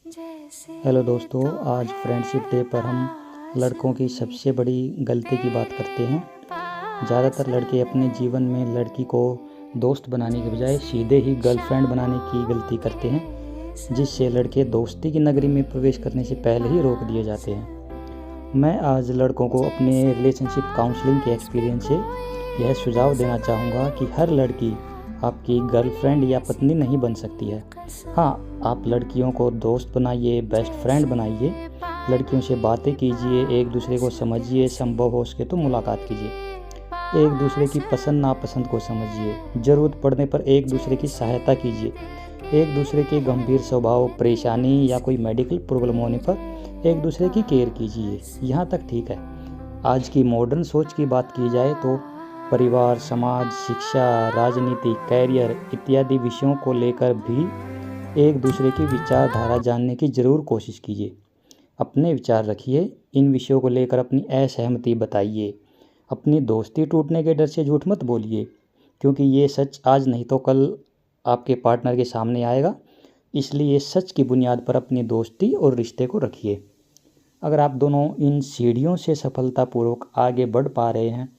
Hello दोस्तों, आज friendship day पर हम लड़कों की सबसे बड़ी गलती की बात करते हैं। ज़्यादातर लड़के अपने जीवन में लड़की को दोस्त बनाने के बजाय सीधे ही गर्लफ्रेंड बनाने की गलती करते हैं, जिससे लड़के दोस्ती की नगरी में प्रवेश करने से पहले ही रोक दिए जाते हैं। मैं आज लड़कों को अपने रिलेशनशिप काउंसलिंग के एक्सपीरियंस से यह सुझाव देना चाहूँगा कि हर लड़की आपकी गर्लफ्रेंड या पत्नी नहीं बन सकती है। हाँ, आप लड़कियों को दोस्त बनाइए, बेस्ट फ्रेंड बनाइए, लड़कियों से बातें कीजिए, एक दूसरे को समझिए, संभव हो सके तो मुलाकात कीजिए, एक दूसरे की पसंद नापसंद को समझिए, ज़रूरत पड़ने पर एक दूसरे की सहायता कीजिए, एक दूसरे के गंभीर स्वभाव, परेशानी या कोई मेडिकल प्रॉब्लम होने पर एक दूसरे की केयर कीजिए। यहाँ तक ठीक है। आज की मॉडर्न सोच की बात की जाए तो परिवार, समाज, शिक्षा, राजनीति, कैरियर इत्यादि विषयों को लेकर भी एक दूसरे की विचारधारा जानने की ज़रूर कोशिश कीजिए। अपने विचार रखिए, इन विषयों को लेकर अपनी असहमति बताइए। अपनी दोस्ती टूटने के डर से झूठ मत बोलिए, क्योंकि ये सच आज नहीं तो कल आपके पार्टनर के सामने आएगा। इसलिए सच की बुनियाद पर अपनी दोस्ती और रिश्ते को रखिए। अगर आप दोनों इन सीढ़ियों से सफलतापूर्वक आगे बढ़ पा रहे हैं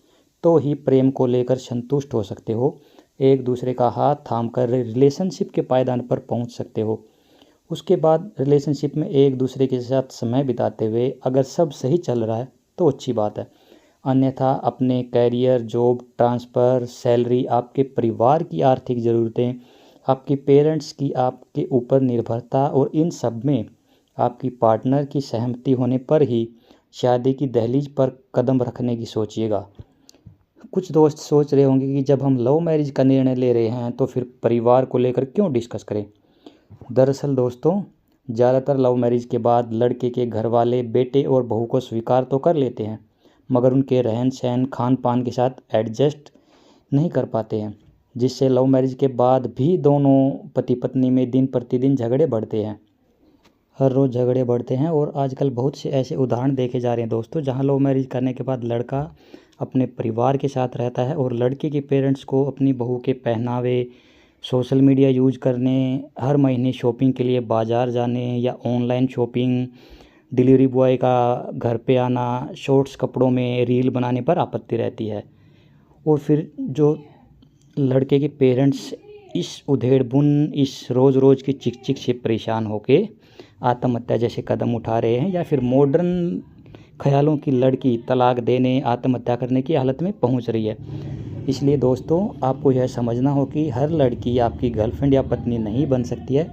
तो ही प्रेम को लेकर संतुष्ट हो सकते हो। एक दूसरे का हाथ थामकर रिलेशनशिप के पायदान पर पहुंच सकते हो। उसके बाद रिलेशनशिप में एक दूसरे के साथ समय बिताते हुए अगर सब सही चल रहा है तो अच्छी बात है, अन्यथा अपने कैरियर, जॉब ट्रांसफ़र, सैलरी, आपके परिवार की आर्थिक ज़रूरतें, आपके पेरेंट्स की आपके ऊपर निर्भरता और इन सब में आपकी पार्टनर की सहमति होने पर ही शादी की दहलीज पर कदम रखने की सोचिएगा। कुछ दोस्त सोच रहे होंगे कि जब हम लव मैरिज का निर्णय ले रहे हैं तो फिर परिवार को लेकर क्यों डिस्कस करें। दरअसल दोस्तों, ज़्यादातर लव मैरिज के बाद लड़के के घर वाले बेटे और बहू को स्वीकार तो कर लेते हैं, मगर उनके रहन सहन, खान पान के साथ एडजस्ट नहीं कर पाते हैं, जिससे लव मैरिज के बाद भी दोनों पति पत्नी में दिन प्रतिदिन झगड़े बढ़ते हैं। हर रोज़ झगड़े बढ़ते हैं और आजकल बहुत से ऐसे उदाहरण देखे जा रहे हैं दोस्तों, जहां लव मैरिज करने के बाद लड़का अपने परिवार के साथ रहता है और लड़के के पेरेंट्स को अपनी बहू के पहनावे, सोशल मीडिया यूज करने, हर महीने शॉपिंग के लिए बाज़ार जाने या ऑनलाइन शॉपिंग, डिलीवरी बॉय का घर पे आना, शॉर्ट्स कपड़ों में रील बनाने पर आपत्ति रहती है। और फिर जो लड़के के पेरेंट्स इस उधेड़-बुन, इस रोज़-रोज़ की चिक-चिक से परेशान होके आत्महत्या जैसे कदम उठा रहे हैं, या फिर मॉडर्न ख़्यालों की लड़की तलाक देने, आत्महत्या करने की हालत में पहुंच रही है। इसलिए दोस्तों, आपको यह समझना हो कि हर लड़की आपकी गर्लफ्रेंड या पत्नी नहीं बन सकती है।